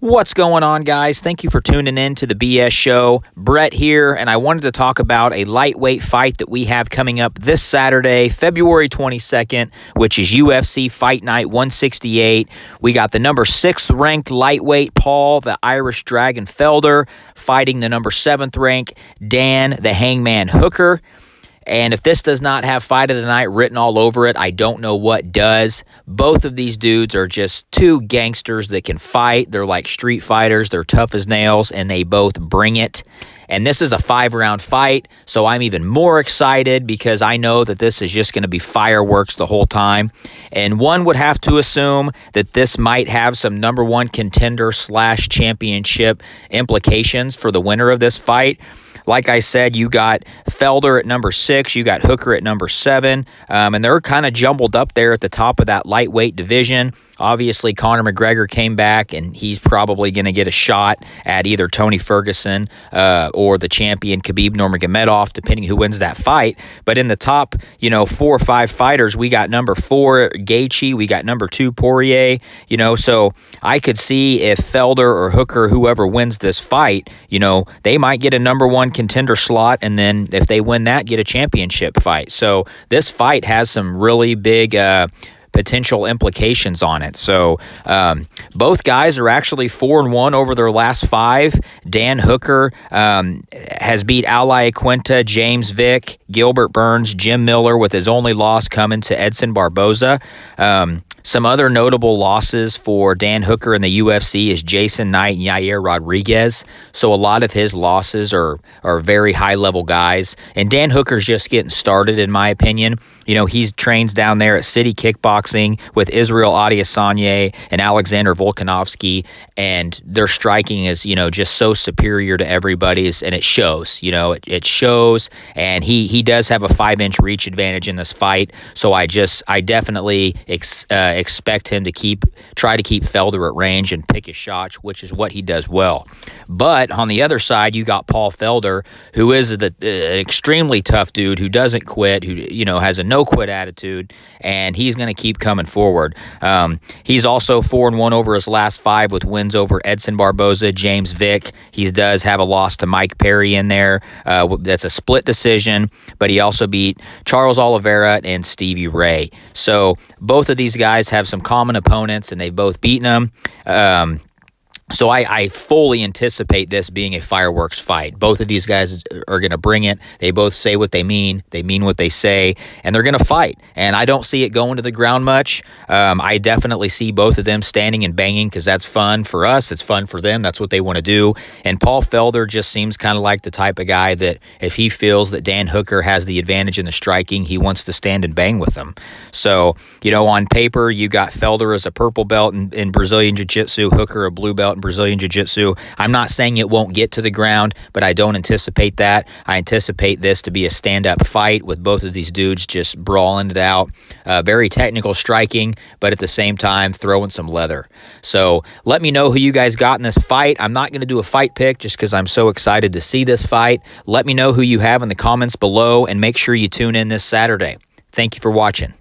What's going on, guys? Thank you for tuning in to the BS Show. Brett here, and I wanted to talk about a lightweight fight that we have coming up this Saturday, February 22nd, which is UFC Fight Night 168. We got the number 6th ranked lightweight Paul, the Irish Dragon Felder, fighting the number 7th ranked Dan, the Hangman Hooker. And if this does not have Fight of the Night written all over it, I don't know what does. Both of these dudes are just two gangsters that can fight. They're like street fighters. They're tough as nails, and they both bring it. And this is a 5-round fight, so I'm even more excited because I know that this is just going to be fireworks the whole time. And one would have to assume that this might have some number one contender / championship implications for the winner of this fight. Like I said, you got Felder at number 6, you got Hooker at number 7, and they're kind of jumbled up there at the top of that lightweight division. Obviously, Conor McGregor came back, and he's probably going to get a shot at either Tony Ferguson or the champion Khabib Nurmagomedov, depending who wins that fight. But in the top, 4 or 5 fighters, we got number 4 Gaethje, we got number 2 Poirier. So I could see if Felder or Hooker, whoever wins this fight, they might get a number 1 contender slot, and then if they win that, get a championship fight. So this fight has some really big potential implications on it. So both guys are actually 4-1 over their last 5. Dan Hooker has beat Ally Quinta, James Vick, Gilbert Burns, Jim Miller, with his only loss coming to Edson Barboza. Some other notable losses for Dan Hooker in the UFC is Jason Knight and Yair Rodriguez. So a lot of his losses are very high-level guys. And Dan Hooker's just getting started, in my opinion. He trains down there at City Kickboxing with Israel Adesanya and Alexander Volkanovski, and their striking is, just so superior to everybody's, and it shows. It shows, and he does have a 5-inch reach advantage in this fight. So I definitely expect him to try to keep Felder at range and pick his shots, which is what he does well. But on the other side, you got Paul Felder, who is an extremely tough dude who doesn't quit, who has a no-quit attitude, and he's going to keep coming forward. He's also 4-1 over his last 5 with wins over Edson Barboza, James Vick. He does have a loss to Mike Perry in there. That's a split decision, but he also beat Charles Oliveira and Stevie Ray. So both of these guys have some common opponents, and they've both beaten them. So I fully anticipate this being a fireworks fight. Both of these guys are going to bring it. They both say what they mean what they say, and they're going to fight. And I don't see it going to the ground much. I definitely see both of them standing and banging because that's fun for us. It's fun for them. That's what they want to do. And Paul Felder just seems kind of like the type of guy that if he feels that Dan Hooker has the advantage in the striking, he wants to stand and bang with him. So, on paper, you got Felder as a purple belt in Brazilian Jiu-Jitsu, Hooker a blue belt in Brazilian Jiu-Jitsu. I'm not saying it won't get to the ground, but I don't anticipate that. I anticipate this to be a stand-up fight with both of these dudes just brawling it out. Very technical striking, but at the same time throwing some leather. So let me know who you guys got in this fight. I'm not going to do a fight pick just because I'm so excited to see this fight. Let me know who you have in the comments below, and make sure you tune in this Saturday. Thank you for watching.